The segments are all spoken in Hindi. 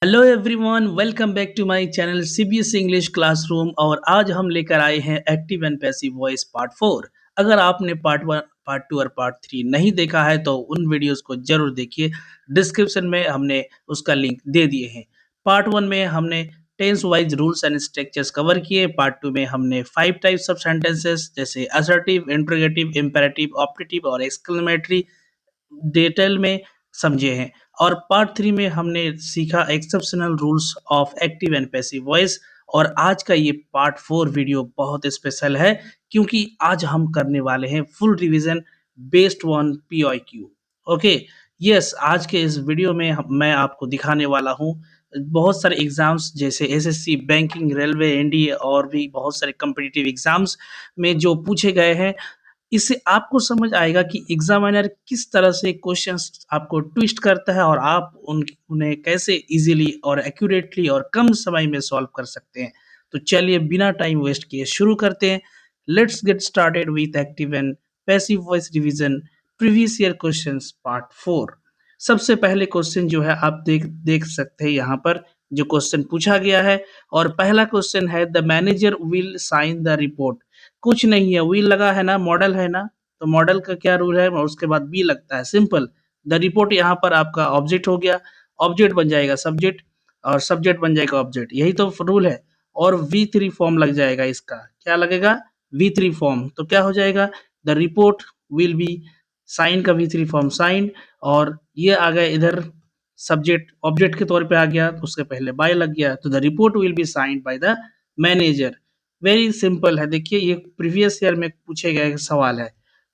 Hello everyone, welcome back to my channel CBSE English classroom. और आज हम लेकर आए हैं active and passive voice part 4। अगर आपने पार्ट 1, पार्ट 2 और पार्ट 3 नहीं देखा है तो उन वीडियोस को जरूर देखिए। डिस्क्रिप्शन में हमने उसका लिंक दे दिए हैं। पार्ट 1 में हमने tense wise rules and structures cover किए। पार्ट 2 में हमने 5 टाइप्स ऑफ सेंटेंसेस जैसे असर्टिव, इंट्रोगेटिव, इंपेरेटिव, ऑप्टेटिव और एक्सक्लेमेटरी डिटेल में समझे हैं। और पार्ट 3 में हमने सीखा exceptional rules of active and passive voice. और आज का ये पार्ट 4 वीडियो बहुत स्पेशल है क्योंकि आज हम करने वाले हैं full revision based on PYQ. Okay, yes, आज के इस वीडियो में मैं आपको दिखाने वाला हूँ बहुत सारे एग्जाम्स जैसे एसएससी, बैंकिंग, रेलवे, एनडीए और भी बहुत सारे कॉम्पिटिटिव एग्जाम्स में जो पूछे गए हैं। इससे आपको समझ आएगा कि एग्जामिनर किस तरह से क्वेश्चंस आपको ट्विस्ट करता है और आप उन्हें कैसे इजीली और एक्यूरेटली और कम समय में सॉल्व कर सकते हैं। तो चलिए बिना टाइम वेस्ट किए शुरू करते हैं। Let's get started with active and passive voice revision previous year questions part 4। सबसे पहले क्वेश्चन जो है आप देख देख सकते हैं यहाँ पर जो क्वेश्चन पूछा गया है। और पहला क्वेश्चन है the manager will sign the report. कुछ नहीं है, व्हील लगा है ना, मॉडल है ना, तो मॉडल का क्या रूल है और उसके बाद बी लगता है, सिंपल। द रिपोर्ट यहाँ पर आपका ऑब्जेक्ट हो गया, ऑब्जेक्ट बन जाएगा सब्जेक्ट और सब्जेक्ट बन जाएगा ऑब्जेक्ट, यही तो रूल है। और वी थ्री फॉर्म लग जाएगा, इसका क्या लगेगा, वी थ्री फॉर्म। तो क्या हो जाएगा, the report will be sign का वी थ्री फॉर्म साइन। और ये आ गया इधर सब्जेक्ट ऑब्जेक्ट के तौर पे आ गया तो उसके पहले बाय लग गया, तो the report will be signed by the manager. Very simple है, देखिए ये प्रीवियस ईयर में पूछे गए सवाल है।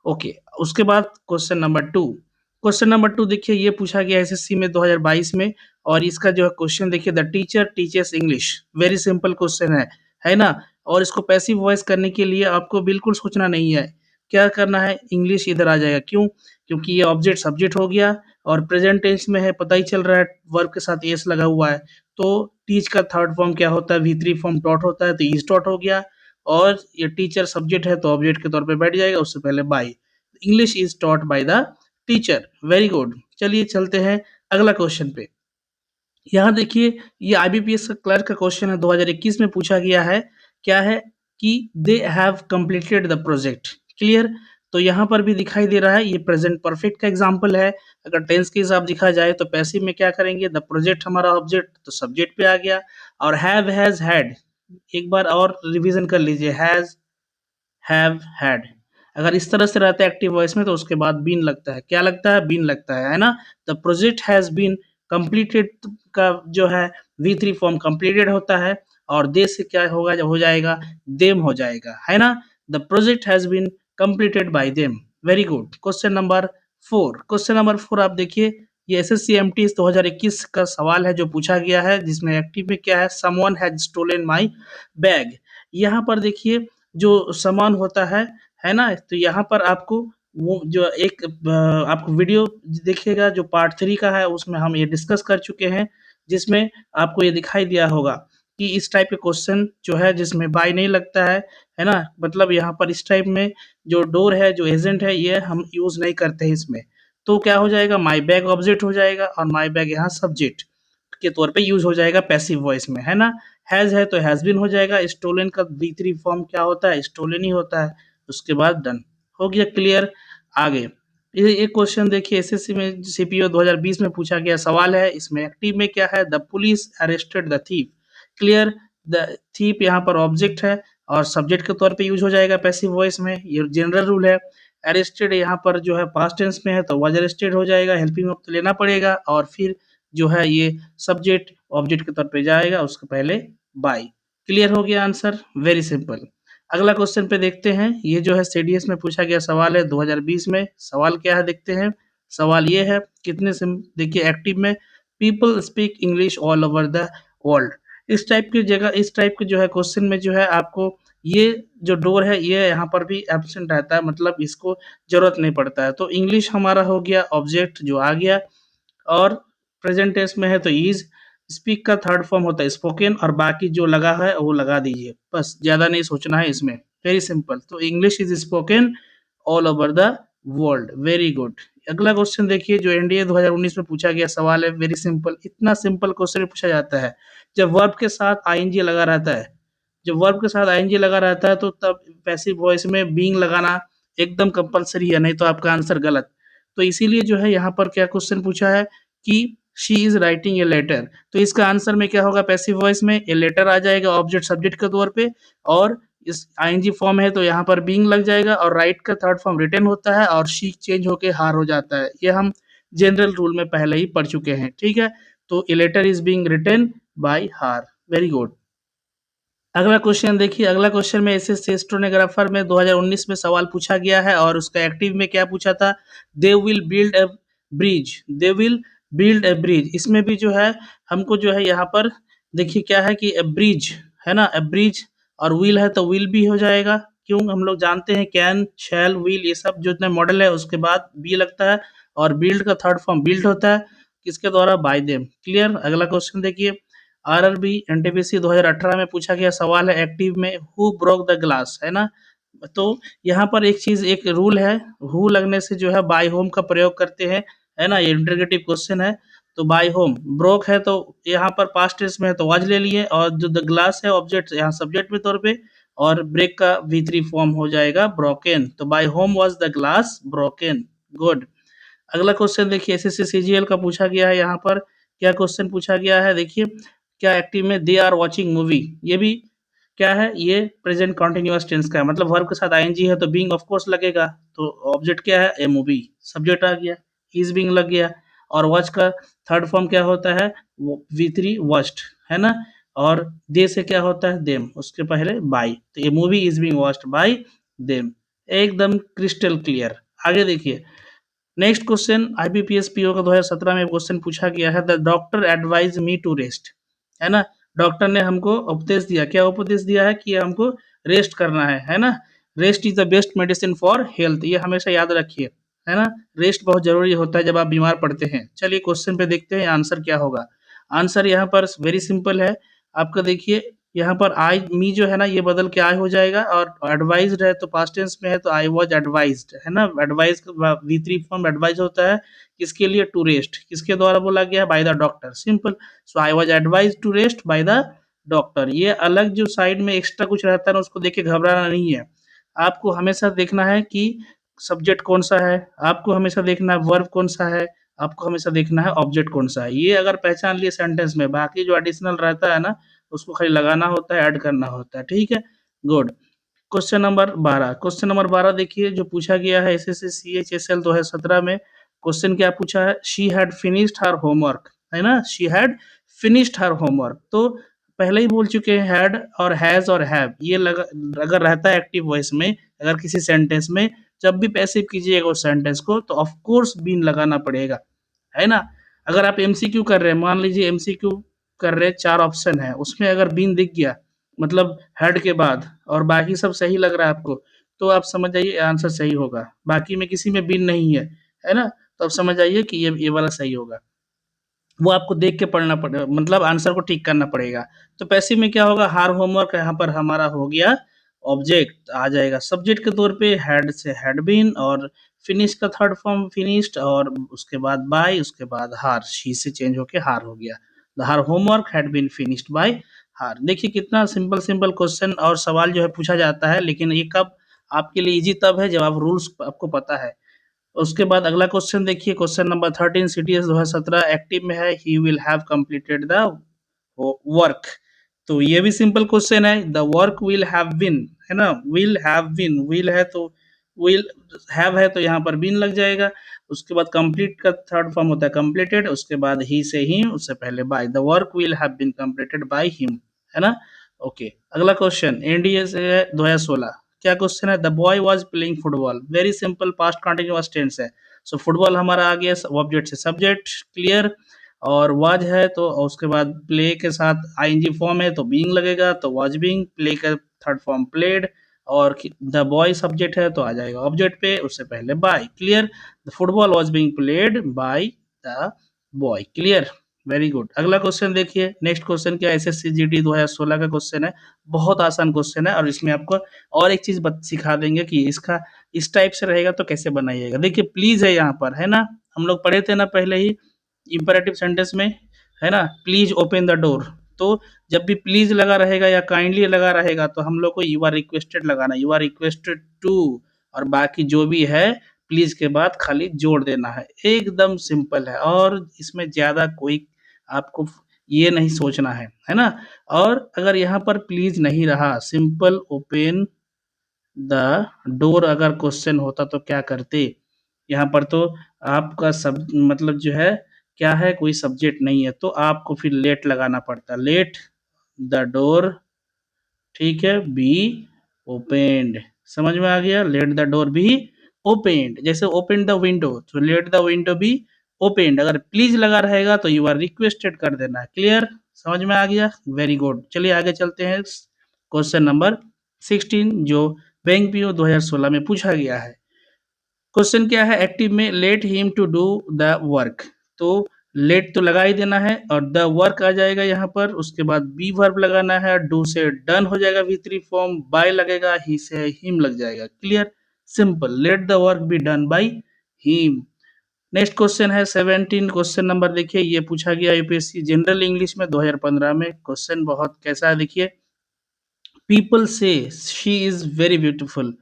ओके, उसके बाद क्वेश्चन नंबर 2। क्वेश्चन नंबर 2 देखिए ये पूछा गया एसएससी में 2022 में। और इसका जो है क्वेश्चन देखिए, the teacher teachers English. Very simple question है ना। और इसको पैसिव वॉइस करने के लिए आपको बिल्कुल सोचना नहीं है, क्या करना है, इंग्लिश इधर आ जाएगा। क्यों? क्योंकि ये ऑब्जेक्ट सब्जेक्ट हो गया और प्रेजेंट टेंस में है, पता ही चल रहा है वर्ब के साथ एस लगा हुआ है। तो टीच का थर्ड फॉर्म क्या होता है, वी थ्री फॉर्म डॉट होता है, तो इज डॉट हो गया। और ये टीचर सब्जेक्ट है तो ऑब्जेक्ट के तौर पे बैठ जाएगा, उससे पहले by. English is taught by the teacher. Very good, चलिए चलते हैं अगला क्वेश्चन पे। यहाँ देखिए ये आईबीपीएस का क्लर्क का क्वेश्चन है, 2021 में पूछा गया है। क्या है कि they have completed the project. Clear? तो यहाँ पर भी दिखाई दे रहा है, ये प्रेजेंट परफेक्ट का एग्जांपल है। अगर टेंस के हिसाब देखा जाए तो पैसिव में क्या करेंगे, द प्रोजेक्ट हमारा ऑब्जेक्ट तो सब्जेक्ट पे आ गया। और हैव हैज हैड, एक बार और रिवीजन कर लीजिए, हैज हैव हैड। अगर इस तरह से रहता है एक्टिव वॉइस में तो उसके बाद बीन लगता है, क्या लगता है, बीन लगता है ना। The project has been completed का जो है वी थ्री फॉर्म कंप्लीटेड होता है। और दे से क्या होगा, जब हो जाएगा देम हो जाएगा, है ना। The project has been completed by them. Very good. Question number 4। Question number 4 आप देखिए, ये एसएससी एमटी 2021 का सवाल है जो पूछा गया है, जिसमें एक्टिव में क्या है, someone has stolen my bag. यहाँ पर देखिए जो सामान होता है ना, तो यहाँ पर आपको वो जो एक आपको वीडियो देखिएगा जो पार्ट 3 का है, उसमें हम ये डिस्कस कर चुके हैं, जिसमें आपको ये दिखाई दिया होगा कि इस टाइप के क्वेश्चन जो है जिसमें बाय नहीं लगता है ना, मतलब यहाँ पर इस टाइप में जो डोर है, जो एजेंट है, ये हम यूज़ नहीं करते हैं इसमें। तो क्या हो जाएगा, माई बैग ऑब्जेक्ट हो जाएगा और माई बैग यहाँ सब्जेक्ट के तौर पे यूज़ हो जाएगा पैसिव वॉइस में, है ना। हैज़ है तो हैज़ बीन हो जाएगा। स्टोलन का वी थ्री फॉर्म क्या होता है, स्टोलन ही होता है। उसके बाद डन हो गया। क्लियर? आगे ये एक क्वेश्चन देखिए, एसएससी में सीपीओ 2020 में पूछा गया सवाल है। इसमें एक्टिव में क्या है, the police arrested the thief. Clear? The thief यहाँ पर ऑब्जेक्ट है और सब्जेक्ट के तौर पे यूज हो जाएगा पैसिव वॉइस में, ये जनरल रूल है। अरेस्टेड यहाँ पर जो है पास्ट टेंस में है तो वाज अरेस्टेड हो जाएगा, हेल्पिंग वर्ब तो लेना पड़ेगा। और फिर जो है ये सब्जेक्ट ऑब्जेक्ट के तौर पे जाएगा, उसके पहले बाय। क्लियर हो गया आंसर, वेरी सिंपल। अगला क्वेश्चन पे देखते हैं, ये जो है सीडीएस में पूछा गया सवाल है 2020 में। सवाल क्या है देखते हैं। सवाल ये है, कितने सिम देखिए एक्टिव में, people speak English all over the world. इस टाइप की जगह, इस टाइप के जो है क्वेश्चन में जो है आपको ये जो डोर है ये यहाँ पर भी एब्सेंट रहता है, मतलब इसको जरूरत नहीं पड़ता है। तो इंग्लिश हमारा हो गया ऑब्जेक्ट जो आ गया। और प्रेजेंट टेंस में है तो इज। स्पीक का थर्ड फॉर्म होता है स्पोकन, और बाकी जो लगा है वो लगा दीजिए, बस ज्यादा नहीं सोचना है इसमें। Very simple. तो English is spoken all over the world, very good. अगला क्वेश्चन देखिए जो एनडीए 2019 में पूछा गया सवाल है, वेरी सिंपल, इतना सिंपल क्वेश्चन पूछा जाता है। जब वर्ब के साथ आईएनजी लगा रहता है, जब वर्ब के साथ आईएनजी लगा रहता है तो तब पैसिव वॉइस में बीइंग लगाना एकदम कंपल्सरी है, नहीं तो आपका आंसर गलत। तो इसीलिए जो है यहाँ पर क्या क्वेश्चन पूछा है कि she is writing a letter, तो इसका आंसर में क्या होगा, पैसिव वॉइस में ए लेटर आ जाएगा ऑब्जेक्ट सब्जेक्ट के तौर पे, और इस आईएनजी फॉर्म है तो यहाँ पर बीइंग लग जाएगा, और राइट का थर्ड फॉर्म रिटन होता है और शी चेंज होके हार हो जाता है। ये हम जनरल रूल में पहले ही पढ़ चुके हैं, ठीक है। तो a letter is being written by her, very good. अगला क्वेश्चन देखिए, अगला क्वेश्चन में एसएससी स्टेनोग्राफर में 2019 में सवाल पूछा गया है और उसका एक्टिव में क्या पूछा था, they will build a bridge, they will build a bridge. इसमें भी जो है हमको जो है यहाँ पर देखिए क्या है कि ए ब्रिज है ना, ए ब्रिज और विल है तो विल भी हो जाएगा, क्यों, हम लोग जानते हैं कैन शैल विल ये सब जो इतने मॉडल है उसके बाद बी लगता है, और बिल्ड का थर्ड फॉर्म बिल्ड होता है, किसके द्वारा, बाय देम, क्लियर। अगला क्वेश्चन देखिए, आरआरबी एनटीपीसी 2018 में पूछा गया सवाल है एक्टिव में, हु ब्रोक द ग्लास, है ना। तो यहाँ पर एक चीज, एक रूल है, हु लगने से जो है बाय होम का प्रयोग करते हैं, है ना, ये इंटरोगेटिव क्वेश्चन है। तो बाय होम, ब्रोक है तो यहाँ पर पास्ट टेंस में है तो वाज ले लिए, और जो द ग्लास है ऑब्जेक्ट यहाँ सब्जेक्ट के तौर पे, और ब्रेक का V3 फॉर्म हो जाएगा ब्रोकन, तो by whom was the glass broken, good. अगला क्वेश्चन देखिए एसएससी सीजीएल का पूछा गया है, यहाँ पर क्या क्वेश्चन पूछा गया है देखिए, क्या एक्टिव में दे आर वॉचिंग मूवी, ये भी क्या है, ये प्रेजेंट कॉन्टिन्यूअस टेंस का है, मतलब वर्ब के साथ आईएनजी है तो बीइंग ऑफ कोर्स लगेगा, तो ऑब्जेक्ट क्या है, ए मूवी, सब्जेक्ट आ गया, इज बीइंग लग गया, और वॉच का थर्ड फॉर्म क्या होता है, V3 वॉच्ड, है ना, और दे से क्या होता है, देम, उसके पहले बाय, तो ये movie is being watched bye them, एकदम क्रिस्टल क्लियर। आगे देखिए नेक्स्ट क्वेश्चन, आईबीपीएस पीओ का 2017 में क्वेश्चन पूछा गया है, the doctor advise me to rest, है ना, डॉक्टर ने हमको उपदेश दिया, क्या उपदेश दिया है कि हमको रेस्ट करना है ना, rest is the best medicine for health, ये हमेशा याद रखिए, है ना, रेस्ट बहुत जरूरी होता है जब आप बीमार पड़ते हैं। चलिए क्वेश्चन पे देखते हैं आंसर क्या होगा। आंसर यहाँ पर वेरी सिंपल है, आपका देखिए यहाँ पर आई मी जो है ना ये बदल के आई हो जाएगा, और एडवाइज्ड है तो पास्ट टेंस में है तो आई वाज एडवाइज्ड, है ना, एडवाइज V3 फॉर्म एडवाइज होता है किसके लिए, टू रेस्ट, किसके द्वारा बोला गया, by the doctor, simple. So I was advise to rest by the doctor. ये अलग जो साइड में एक्स्ट्रा कुछ रहता है ना उसको देख के घबराना नहीं है, आपको हमेशा देखना है कि सब्जेक्ट कौन सा है, आपको हमेशा देखना है वर्ब कौन सा है, आपको हमेशा देखना है ऑब्जेक्ट कौन सा है, ये अगर पहचान लिए सेंटेंस में, बाकी जो एडिशनल रहता है ना उसको खाली लगाना होता है, ऐड करना होता है, ठीक है, गुड। क्वेश्चन नंबर 12 देखिए जो पूछा गया है एसएससी सीएचएसएल 2017 में, क्वेश्चन क्या पूछा है, she had finished her homework, है ना, she had finished her homework, तो पहले ही बोल चुके हैं हैड और हैज और हैव, ये अगर रहता है एक्टिव वॉइस में, अगर किसी सेंटेंस में जब भी पैसिव कीजिएगा उस सेंटेंस को तो ऑफ कोर्स बीन लगाना पड़ेगा, है ना। अगर आप एमसीक्यू कर रहे हैं, मान लीजिए एमसीक्यू कर रहे हैं, 4 ऑप्शन है उसमें अगर बीन दिख गया मतलब हेड के बाद, और बाकी सब सही लग रहा है आपको, तो आप समझ जाइए आंसर सही होगा, बाकी में किसी में बीन नहीं है ना, तो आप समझ जाइए कि ये वाला सही होगा, वो आपको देख के पढ़ना पड़ेगा, मतलब आंसर को ठीक करना पड़ेगा। तो पैसिव में क्या होगा, हार होमवर्क यहाँ पर हमारा हो गया, ऑब्जेक्ट आ जाएगा सब्जेक्ट के तौर पे, हेड से हैड बीन, और फिनिश का थर्ड फॉर्म फिनिश्ड, और उसके बाद बाय, उसके बाद हार, शी से चेंज होके हार हो गया, the her homework had been finished by her. देखिए कितना सिंपल सिंपल क्वेश्चन और सवाल जो है पूछा जाता है, लेकिन ये कब आपके लिए इजी तब है जब आप रूल्स आपको पता है। उसके बाद अगला क्वेश्चन देखिए, क्वेश्चन नंबर 13 सीटीएस 2017 एक्टिव में है, he will have completed the work, तो ये भी सिंपल क्वेश्चन है, the work will have been, है ना, विल हैव बीन, विल है तो विल, हैव है तो यहाँ पर बीन लग जाएगा, उसके बाद कंप्लीट का थर्ड फॉर्म होता है कंप्लीटेड, उसके बाद ही से ही, उससे पहले by, the work will have been completed by him, है ना। ओके अगला क्वेश्चन एनडीए से है 2016, क्या क्वेश्चन है, the boy was playing football, very simple past continuous tense है, सो फुटबॉल हमारा आ गया ऑब्जेक्ट से सब्जेक्ट, क्लियर, और वाज है तो उसके बाद प्ले के साथ आईएनजी फॉर्म है तो बीइंग लगेगा, तो वाज बीइंग, प्ले का थर्ड फॉर्म प्लेड, और द बॉय सब्जेक्ट है तो आ जाएगा ऑब्जेक्ट पे, उससे पहले by, clear, the football was being played by the boy, clear. Very good. अगला क्वेश्चन देखिए, नेक्स्ट क्वेश्चन क्या है, एसएससी जीडी 2016 का क्वेश्चन है। बहुत आसान क्वेश्चन है और इसमें आपको और एक चीज़ बत सिखा देंगे कि इसका इस टाइप से रहेगा तो कैसे बनाइएगा। देखिए प्लीज़ है यहाँ पर, है ना? हम लोग पढ़े थे ना पहले ही इम्पेरेटिव सेंटेंस में, है ना? Please open the door. तो जब भी प्लीज़ लगा रहेगा या काइंडली लगा रहेगा तो हम लोग को यू आर रिक्वेस्टेड लगाना है, यू आर रिक्वेस्टेड टू, और बाकी जो भी है प्लीज़ के बाद खाली जोड़ देना है। एकदम सिंपल है और इसमें ज़्यादा कोई आपको ये नहीं सोचना है ना? और अगर यहाँ पर प्लीज़ नहीं रहा, सिंपल ओपन द डोर अगर क्वेश्चन होता तो क्या करते? यहाँ पर तो आपका सब मतलब जो है क्या है, कोई सब्जेक्ट नहीं है, तो आपको फिर लेट लगाना पड़ता। लेट द डोर, ठीक है, बी ओपेंड। समझ में आ गया? Let the door be opened. जैसे ओपन द विंडो, तो let the window be opened. अगर प्लीज लगा रहेगा तो यू आर रिक्वेस्टेड कर देना है। क्लियर? समझ में आ गया? Very good. चलिए आगे चलते हैं। क्वेश्चन नंबर 16 जो बैंक पीओ 2016 में पूछा गया है। क्वेश्चन क्या है, एक्टिव में let him to do the work. तो लेट तो लगा ही देना है और द वर्क आ जाएगा यहाँ पर, उसके बाद बी वर्ब लगाना है, डू से डन हो जाएगा V3 फॉर्म, बाय लगेगा, ही से हिम लग जाएगा। Clear? Simple, let the work be done by him. Next question है 17, क्वेश्चन नंबर देखिए, ये पूछा गया यूपीएससी जनरल इंग्लिश में 2015 में। क्वेश्चन बहुत कैसा है देखिए, पीपल से शी इज वेरी ब्यूटीफुल।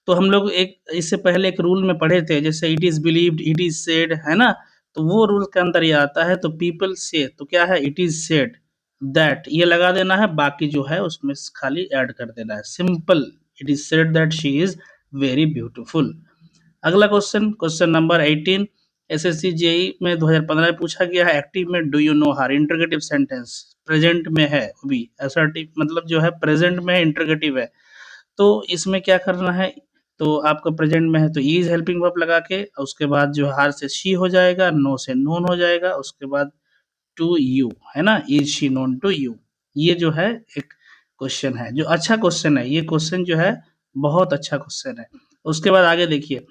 तो हम लोग एक इससे पहले एक रूल में पढ़े थे, जैसे it is believed, it is said, है ना? तो वो रूल के अंदर ये आता है। तो पीपल से तो क्या है, इट इज सेड दैट, ये लगा देना है, बाकी जो है उसमें खाली ऐड कर देना है। Simple, it is said that she is very beautiful. अगला question, question number 18, SSC JE में 2015 में पूछा गया है। एक्टिव में do you know her, interrogative sentence present में है, अभी असर्टिव मतलब जो है प्रेजेंट में है, इंटरोगेटिव है। तो इसमें क्या करना है, तो आपका प्रेजेंट में है तो इज हेल्पिंग वर्ब लगा के, उसके बाद जो हार से शी हो जाएगा, नो से नोन हो जाएगा, उसके बाद टू यू, है ना? Is she known to you. ये जो है एक क्वेश्चन है जो अच्छा क्वेश्चन है, ये क्वेश्चन जो है बहुत अच्छा क्वेश्चन है। उसके बाद आगे देखिए,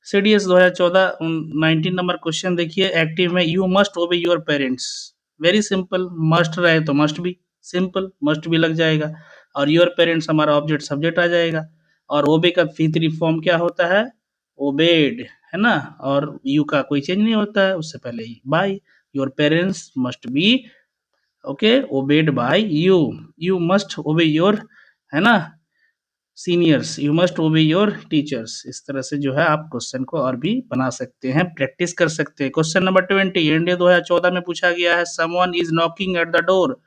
सीडीएस 2014 19 नंबर क्वेश्चन देखिए, एक्टिव में you must obey your parents. Very simple, must रहे तो must be, simple must be लग जाएगा, और योर पेरेंट्स हमारा ऑब्जेक्ट सब्जेक्ट आ जाएगा। और ओबे का फीतरी फॉर्म क्या होता है, ओबेड, है ना? और यू का कोई चेंज नहीं होता है, उससे पहले ही by. Your parents must be okay obeyed by you, you must obey your, है ना, seniors, you must obey your teachers. इस तरह से जो है आप क्वेश्चन को और भी बना सकते हैं, प्रैक्टिस कर सकते हैं। क्वेश्चन नंबर 20, इंडिया 2014 में पूछा गया है, someone is knocking at the door.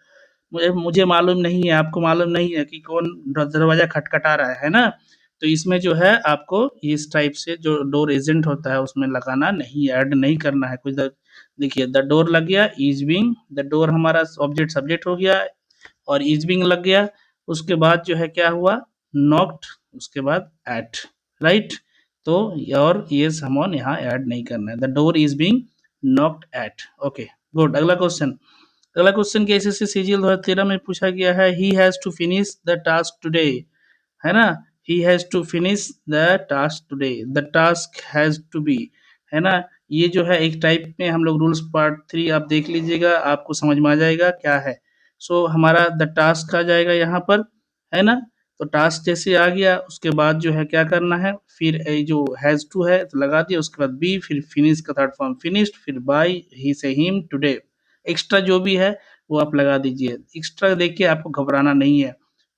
मुझे मुझे मालूम नहीं है, आपको मालूम नहीं है कि कौन दरवाजा खटखटा रहा है ना? तो इसमें जो है आपको इस टाइप से जो डोर एजेंट होता है उसमें लगाना नहीं, ऐड नहीं करना है कुछ। देखिए द डोर लग गया, इज बिंग, द डोर हमारा ऑब्जेक्ट सब्जेक्ट हो गया और इज बिंग लग गया। उसके बाद जो है क्या हुआ, नॉक्ड, उसके बाद एट, राइट? तो और ये समवन यहाँ ऐड नहीं करना है, the door is being knocked at. Okay good. अगला क्वेश्चन, अगला क्वेश्चन के एसएससी सीजीएल 2013 में पूछा गया है, he has to finish the task today, है ना? He has to finish the task today, the task has to be, है ना? ये जो है एक टाइप में हम लोग रूल्स पार्ट 3 आप देख लीजिएगा, आपको समझ में आ जाएगा क्या है। सो हमारा द टास्क आ जाएगा यहाँ पर, है ना? तो टास्क जैसे आ गया उसके बाद जो है क्या करना है, फिर जो हैज टू है तो लगा दिया, उसके बाद बी, फिर फिनिश का थर्ड फॉर्म फिनिश्ड, फिर बाय, ही से हिम, टुडे। एक्स्ट्रा जो भी है वो आप लगा दीजिए, एक्स्ट्रा देखिए आपको घबराना नहीं है।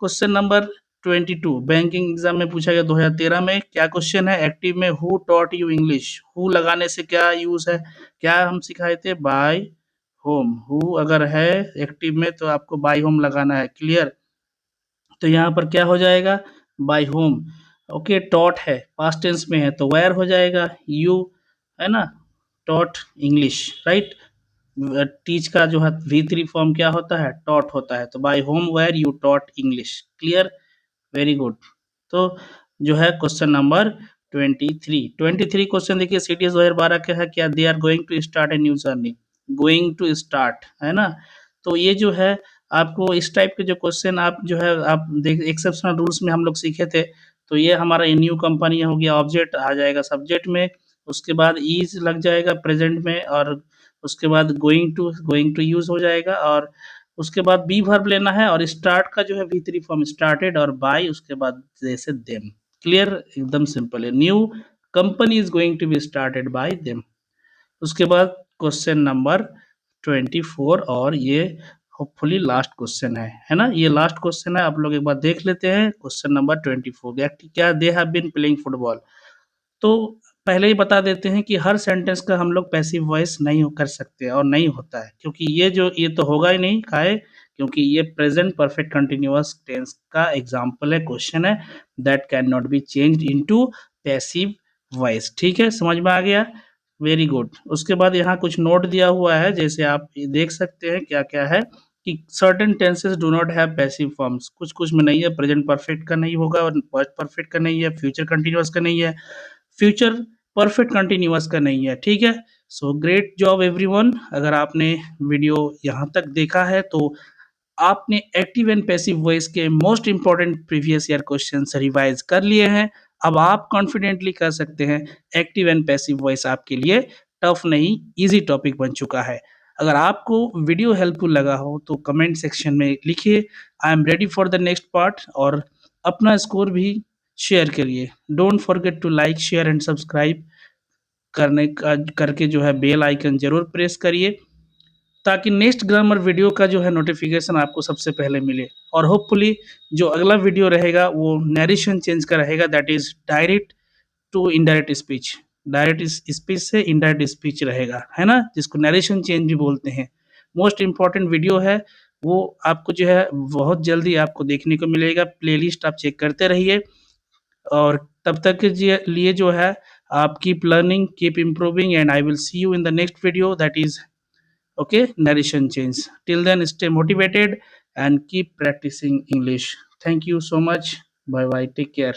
क्वेश्चन नंबर 22, बैंकिंग एग्जाम में पूछा गया 2013 में। क्या क्वेश्चन है, एक्टिव में who taught you English. Who लगाने से क्या यूज है, क्या हम सिखाए थे, बाय होम। हु अगर है एक्टिव में तो आपको बाय होम लगाना है। क्लियर? तो यहाँ पर क्या हो जाएगा, बाय होम। ओके, टॉट है पास्ट टेंस में है तो वेयर हो जाएगा, यू, है ना? Taught English, right? टीच का जो है V3 फॉर्म क्या होता है, टॉट होता है। तो by whom were you taught English. Clear? Very good. तो जो है क्वेश्चन नंबर 23 क्वेश्चन देखिए, सीटीएस 2012 का है, क्या they are going to start a new journey. Going to start, है ना? तो ये जो है आपको इस टाइप के जो क्वेश्चन आप जो है आप देख, एक्सेप्शनल रूल्स में हम लोग सीखे थे। तो ये हमारा न्यू कंपनी हो गया, ऑब्जेक्ट आ जाएगा सब्जेक्ट में, उसके बाद इज लग जाएगा प्रेजेंट में, और उसके बाद गोइंग टू यूज हो जाएगा, और उसके बाद बी वर्ब लेना है, और स्टार्ट का जो है V3 फॉर्म स्टार्टेड, और बाय उसके बाद जैसे देम। क्लियर, एकदम सिंपल है। New company is going to be started by them. उसके बाद क्वेश्चन नंबर 24, और ये होपफुली लास्ट क्वेश्चन है ना, ये लास्ट क्वेश्चन है। आप लोग एक बार देख लेते हैं क्वेश्चन नंबर 24, क्या they have been playing football. तो पहले ही बता देते हैं कि हर सेंटेंस का हम लोग पैसिव वॉइस नहीं कर सकते और नहीं होता है, क्योंकि ये तो होगा ही नहीं, काहे, क्योंकि ये प्रेजेंट परफेक्ट कंटिन्यूअस टेंस का एग्जांपल है, क्वेश्चन है, that can not be changed into passive voice. ठीक है, समझ में आ गया, वेरी गुड। उसके बाद यहाँ कुछ नोट दिया हुआ है, जैसे आप ये देख सकते हैं क्या क्या है, कि certain tenses do not have passive forms, कुछ कुछ में नहीं है, प्रेजेंट परफेक्ट का नहीं होगा, और पास्ट परफेक्ट का नहीं है, फ्यूचर कंटिन्यूअस का नहीं है, फ्यूचर परफेक्ट कंटिन्यूअस का नहीं है। ठीक है, सो ग्रेट जॉब एवरीवन। अगर आपने वीडियो यहाँ तक देखा है तो आपने एक्टिव एंड पैसिव वॉइस के most important previous year questions revise कर लिए हैं। अब आप कॉन्फिडेंटली कह सकते हैं एक्टिव एंड पैसिव वॉइस आपके लिए टफ नहीं, इजी टॉपिक बन चुका है। अगर आपको वीडियो हेल्पफुल लगा हो तो कमेंट सेक्शन में लिखिए I am ready for the next part, और अपना स्कोर भी शेयर करिए। Don't forget to like share and subscribe करके जो है बेल आइकन जरूर प्रेस करिए, ताकि नेक्स्ट ग्रामर वीडियो का जो है नोटिफिकेशन आपको सबसे पहले मिले। और होपफुली जो अगला वीडियो रहेगा वो नरेशन चेंज का रहेगा, that is direct to indirect speech, direct speech से इनडायरेक्ट स्पीच रहेगा, है ना, जिसको नरेशन चेंज भी बोलते हैं। मोस्ट इंपॉर्टेंट वीडियो है, वो आपको जो है बहुत जल्दी आपको देखने को मिलेगा। प्लेलिस्ट आप चेक करते रहिए, और तब तक के लिए जो है आप keep learning, keep improving, and I will see you in the next video, that is okay, narration change. Till then, stay motivated and keep practicing English. Thank you so much. Bye bye, take care.